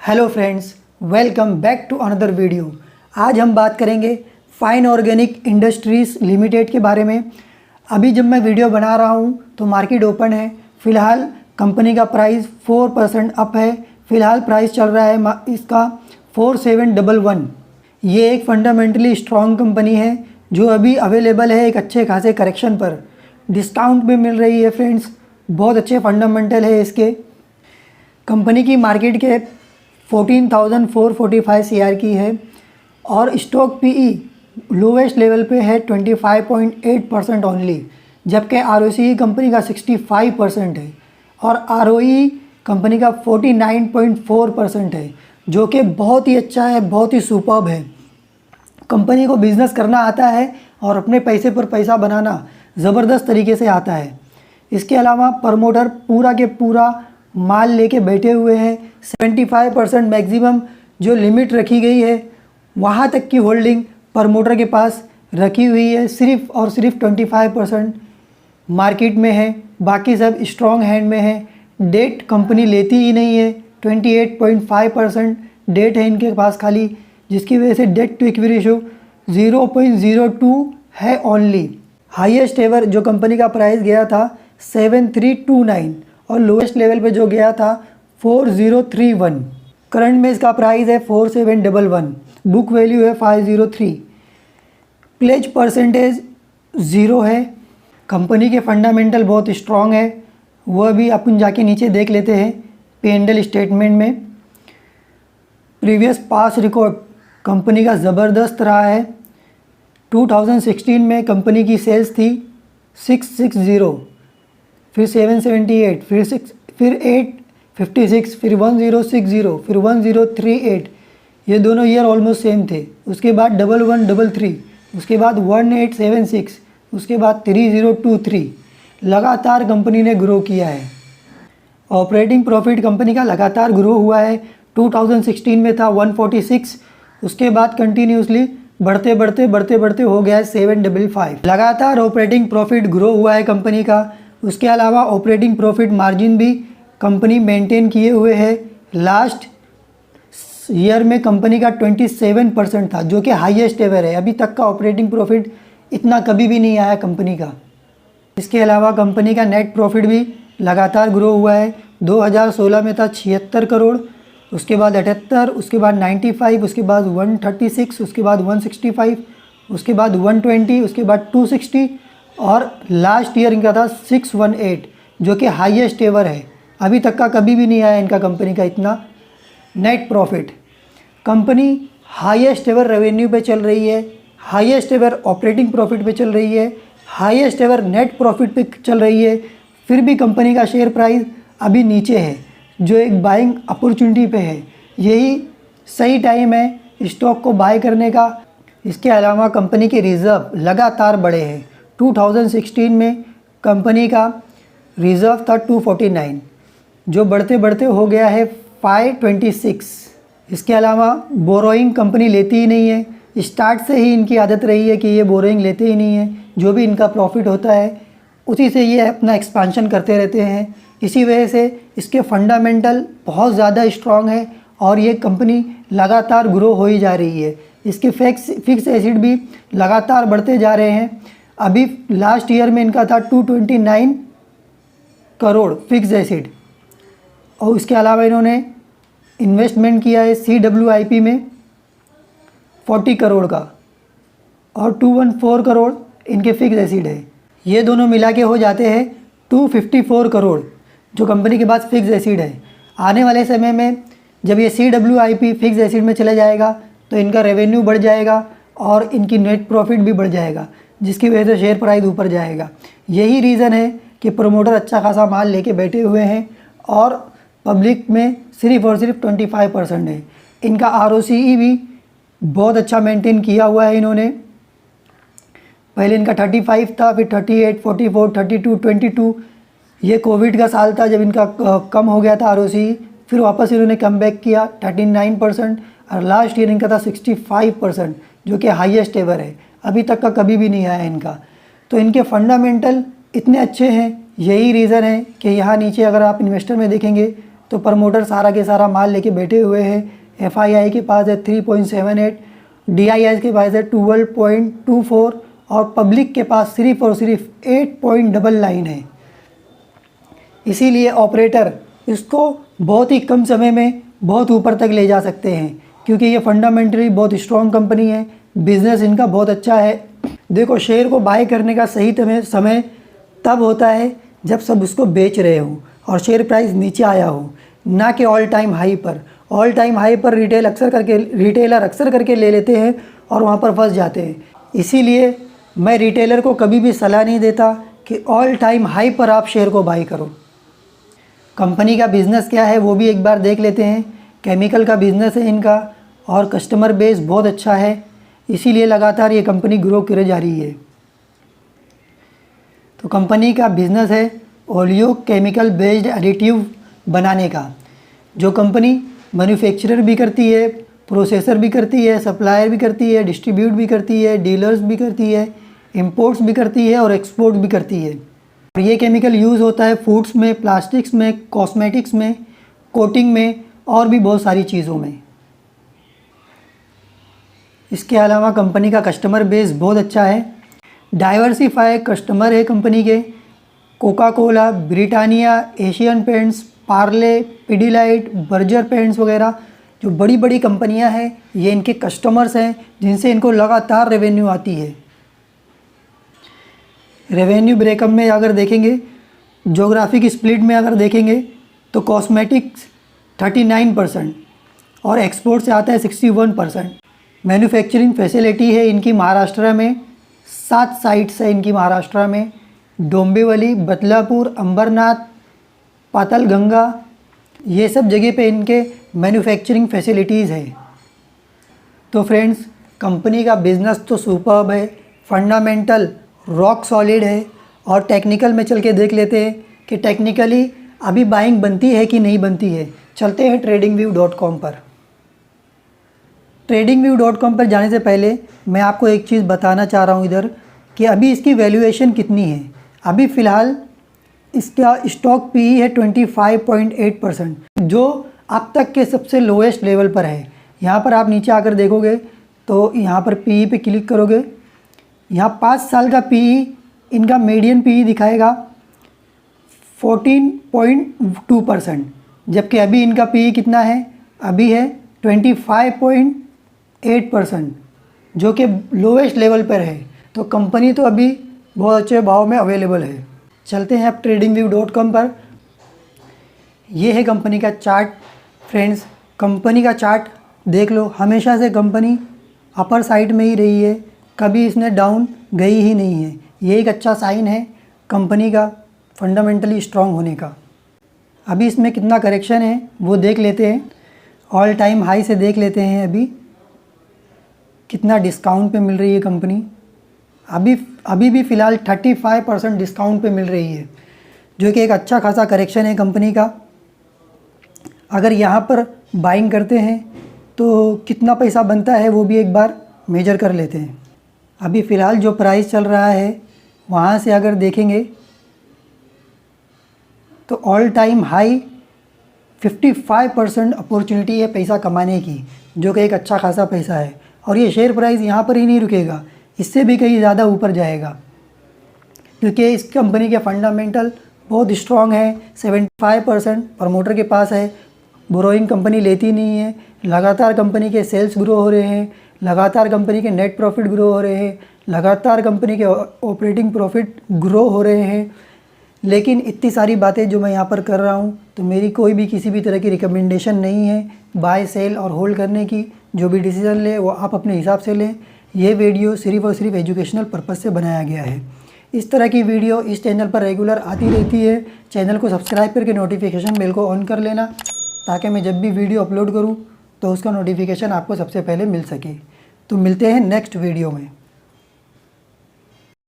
Hello friends, welcome back to another video. आज हम बात करेंगे फाइन ऑर्गेनिक इंडस्ट्रीज़ लिमिटेड के बारे में। अभी जब मैं वीडियो बना रहा हूं तो मार्केट ओपन है। फ़िलहाल कंपनी का प्राइस 4% अप है। फ़िलहाल प्राइस चल रहा है इसका 4711। ये एक फंडामेंटली स्ट्रॉन्ग कंपनी है जो अभी अवेलेबल है एक अच्छे खासे करेक्शन पर, डिस्काउंट में मिल रही है फ्रेंड्स। बहुत अच्छे फंडामेंटल है इसके। कंपनी की मार्केट कैप 14,445 CR की है और स्टॉक PE लोवेस्ट लेवल पे है 25.8% ओनली, जबकि ROCE कंपनी का 65% है और ROE कंपनी का 49.4% है, जो कि बहुत ही अच्छा है, बहुत ही सुपर्ब है। कंपनी को बिज़नेस करना आता है और अपने पैसे पर पैसा बनाना ज़बरदस्त तरीके से आता है। इसके अलावा प्रमोटर पूरा के पूरा माल लेके बैठे हुए हैं। 75% मैक्सिमम जो लिमिट रखी गई है वहाँ तक की होल्डिंग प्रमोटर के पास रखी हुई है। सिर्फ और सिर्फ 25% मार्केट में है, बाकी सब स्ट्रॉन्ग हैंड में है। डेट कंपनी लेती ही नहीं है। 28.5% डेट है इनके पास खाली, जिसकी वजह से डेट टू इक्विटी रेशियो 0.02 है ओनली। हाईएस्ट एवर जो कंपनी का प्राइस गया था 7329 और लोएस्ट लेवल पे जो गया था 4031। करंट में इसका प्राइस है 4711। बुक वैल्यू है 503। प्लेज परसेंटेज 0 है। कंपनी के फंडामेंटल बहुत स्ट्रॉन्ग है, वह भी अपन जाके नीचे देख लेते हैं P&L स्टेटमेंट में। प्रीवियस पास रिकॉर्ड कंपनी का ज़बरदस्त रहा है। 2016 में कंपनी की सेल्स थी 660, फिर 778, फिर 856, फिर 1060, फिर 1038। ये दोनों ईयर ऑलमोस्ट सेम थे। उसके बाद 1133, उसके बाद 1876, उसके बाद 3023। लगातार कंपनी ने ग्रो किया है। ऑपरेटिंग प्रॉफिट कंपनी का लगातार ग्रो हुआ है। 2016 में था 146, उसके बाद कंटिन्यूसली बढ़ते बढ़ते हो गया है 755। लगातार ऑपरेटिंग प्रॉफिट ग्रो हुआ है कंपनी का। उसके अलावा ऑपरेटिंग प्रॉफिट मार्जिन भी कंपनी मेंटेन किए हुए है। लास्ट ईयर में कंपनी का 27% था, जो कि हाईएस्ट एवर है। अभी तक का ऑपरेटिंग प्रॉफिट इतना कभी भी नहीं आया कंपनी का। इसके अलावा कंपनी का नेट प्रॉफिट भी लगातार ग्रो हुआ है। 2016 में था 76 करोड़, उसके बाद 78, उसके बाद 95, उसके बाद 136, उसके बाद 165, उसके बाद 120, उसके बाद 260 और लास्ट ईयर इनका था 618, जो कि हाईएस्ट एवर है। अभी तक का कभी भी नहीं आया इनका कंपनी का इतना net profit. Company highest ever revenue पे चल रही है, हाईएस्ट एवर ऑपरेटिंग प्रॉफिट पे चल रही है, हाईएस्ट एवर नेट प्रॉफिट पे चल रही है। फिर भी कंपनी का शेयर प्राइस अभी नीचे है, जो एक बाइंग अपॉर्चुनिटी पे है। यही सही टाइम है स्टॉक को बाय करने का। इसके अलावा कंपनी के रिज़र्व लगातार बढ़े हैं। 2016 में कंपनी का रिज़र्व था 249, जो बढ़ते बढ़ते हो गया है 526। इसके अलावा बोरोइंग कंपनी लेती ही नहीं है। स्टार्ट से ही इनकी आदत रही है कि ये बोरोइंग लेते ही नहीं है। जो भी इनका प्रॉफिट होता है उसी से ये अपना एक्सपेंशन करते रहते हैं। इसी वजह से इसके फंडामेंटल बहुत ज़्यादा स्ट्रॉन्ग है और ये कंपनी लगातार ग्रो हो ही जा रही है। इसके फिक्स एसिड भी लगातार बढ़ते जा रहे हैं। अभी लास्ट ईयर में इनका था 229 करोड़ फिक्स एसिड, और इसके अलावा इन्होंने इन्वेस्टमेंट किया है CWIP में 40 करोड़ का और 214 करोड़ इनके फिक्स एसिड है। ये दोनों मिला के हो जाते हैं 254 करोड़ जो कंपनी के पास फिक्स एसिड है। आने वाले समय में जब ये CWIP फिक्स एसिड में चला जाएगा तो इनका रेवेन्यू बढ़ जाएगा और इनकी नेट प्रॉफिट भी बढ़ जाएगा, जिसकी वजह से शेयर प्राइस ऊपर जाएगा। यही रीज़न है कि प्रमोटर अच्छा खासा माल लेके बैठे हुए हैं और पब्लिक में सिर्फ और सिर्फ 25% है। इनका ROCE भी बहुत अच्छा मेंटेन किया हुआ है इन्होंने। पहले इनका 35 था, फिर 38, 44, 32, 22। ये कोविड का साल था जब इनका कम हो गया था ROCE, फिर वापस इन्होंने कम बैक किया 39% और लास्ट ईयर इनका था 65%, जो कि हाईएस्ट एवर है। अभी तक का कभी भी नहीं आया इनका। तो इनके फंडामेंटल इतने अच्छे हैं, यही रीज़न है कि यहाँ नीचे अगर आप इन्वेस्टर में देखेंगे तो प्रमोटर सारा के सारा माल लेके बैठे हुए हैं। FII के पास है 3.78, DII के पास है 12.24 और पब्लिक के पास सिर्फ और सिर्फ 8.99 है। इसीलिए ऑपरेटर इसको बहुत ही कम समय में बहुत ऊपर तक ले जा सकते हैं, क्योंकि ये फंडामेंटली बहुत स्ट्रॉन्ग कंपनी है, बिज़नेस इनका बहुत अच्छा है। देखो, शेयर को बाय करने का सही समय तब होता है जब सब उसको बेच रहे हो और शेयर प्राइस नीचे आया हो, ना कि ऑल टाइम हाई पर। ऑल टाइम हाई पर रिटेलर अक्सर करके ले लेते हैं और वहाँ पर फंस जाते हैं। इसीलिए मैं रिटेलर को कभी भी सलाह नहीं देता कि ऑल टाइम हाई पर आप शेयर को बाई करो। कंपनी का बिज़नेस क्या है वो भी एक बार देख लेते हैं। केमिकल का बिज़नेस है इनका और कस्टमर बेस बहुत अच्छा है, इसीलिए लगातार ये कंपनी ग्रो करे जा रही है। तो कंपनी का बिज़नेस है ओलियो केमिकल बेस्ड एडिटिव बनाने का, जो कंपनी मैन्युफैक्चरर भी करती है, प्रोसेसर भी करती है, सप्लायर भी करती है, डिस्ट्रीब्यूट भी करती है, डीलर्स भी करती है, इंपोर्ट्स भी करती है और एक्सपोर्ट भी करती है। और ये केमिकल यूज़ होता है फूड्स में, प्लास्टिक्स में, कॉस्मेटिक्स में, कोटिंग में और भी बहुत सारी चीज़ों में। इसके अलावा कंपनी का कस्टमर बेस बहुत अच्छा है, डाइवर्सिफाई कस्टमर है कंपनी के। Coca Cola, Britannia, Asian paints, Parle, Pidilite, Berger paints वगैरह जो बड़ी बड़ी कंपनियां हैं, ये इनके कस्टमर्स हैं जिनसे इनको लगातार रेवेन्यू आती है। रेवेन्यू ब्रेकअप में अगर देखेंगे, ज्योग्राफिक स्प्लिट में अगर देखेंगे तो कॉस्मेटिक्स 39% और एक्सपोर्ट से आता है 61%। मैन्युफैक्चरिंग फैसिलिटी है इनकी महाराष्ट्र में, 7 साइट्स है इनकी महाराष्ट्र में, डोंबिवली, बदलापुर, अंबरनाथ, पातालगंगा, ये सब जगह पे इनके मैन्युफैक्चरिंग फैसिलिटीज़ है। तो फ्रेंड्स, कंपनी का बिज़नेस तो सुपर्ब है, फंडामेंटल रॉक सॉलिड है। और टेक्निकल में चल के देख लेते हैं कि टेक्निकली अभी बाइंग बनती है कि नहीं बनती है। चलते हैं tradingview.com पर। tradingview.com पर जाने से पहले मैं आपको एक चीज़ बताना चाह रहा हूँ इधर कि अभी इसकी वैल्यूएशन कितनी है। अभी फ़िलहाल इसका स्टॉक पीई है 25.8%, जो अब तक के सबसे लोएस्ट लेवल पर है। यहाँ पर आप नीचे आकर देखोगे तो यहाँ पर पीई पे क्लिक करोगे, यहाँ 5 साल का पीई इनका मीडियन पीई दिखाएगा 14.2%, जबकि अभी इनका पीई कितना है, अभी है 25.8%, जो कि लोएस्ट लेवल पर है। तो कंपनी तो अभी बहुत अच्छे भाव में अवेलेबल है। चलते हैं अब tradingview.com पर। ये है कंपनी का चार्ट। फ्रेंड्स, कंपनी का चार्ट देख लो, हमेशा से कंपनी अपर साइड में ही रही है, कभी इसने डाउन गई ही नहीं है। ये एक अच्छा साइन है कंपनी का फंडामेंटली स्ट्रॉन्ग होने का। अभी इसमें कितना करेक्शन है वो देख लेते हैं। ऑल टाइम हाई से देख लेते हैं अभी कितना डिस्काउंट पे मिल रही है कंपनी। अभी भी फ़िलहाल 35% डिस्काउंट पे मिल रही है, जो कि एक अच्छा खासा करेक्शन है कंपनी का। अगर यहाँ पर बाइंग करते हैं तो कितना पैसा बनता है वो भी एक बार मेजर कर लेते हैं। अभी फ़िलहाल जो प्राइस चल रहा है वहाँ से अगर देखेंगे तो ऑल टाइम हाई 55% अपॉर्चुनिटी है पैसा कमाने की, जो कि एक अच्छा खासा पैसा है। और ये शेयर प्राइस यहाँ पर ही नहीं रुकेगा, इससे भी कहीं ज़्यादा ऊपर जाएगा, क्योंकि इस कंपनी के फंडामेंटल बहुत स्ट्रॉन्ग है। 75% प्रमोटर के पास है, बोरोइंग कंपनी लेती नहीं है, लगातार कंपनी के सेल्स ग्रो हो रहे हैं, लगातार कंपनी के नेट प्रॉफिट ग्रो हो रहे हैं, लगातार कंपनी के ऑपरेटिंग प्रॉफिट ग्रो हो रहे हैं। लेकिन इतनी सारी बातें जो मैं यहाँ पर कर रहा हूँ, तो मेरी कोई भी किसी भी तरह की रिकमेंडेशन नहीं है बाय, सेल और होल्ड करने की। जो भी डिसीज़न ले वो आप अपने हिसाब से लें। ये वीडियो सिर्फ़ और सिर्फ एजुकेशनल पर्पज़ से बनाया गया है। इस तरह की वीडियो इस चैनल पर रेगुलर आती रहती है। चैनल को सब्सक्राइब करके नोटिफिकेशन बेल को ऑन कर लेना, ताकि मैं जब भी वीडियो अपलोड करूँ तो उसका नोटिफिकेशन आपको सबसे पहले मिल सके। तो मिलते हैं नेक्स्ट वीडियो में।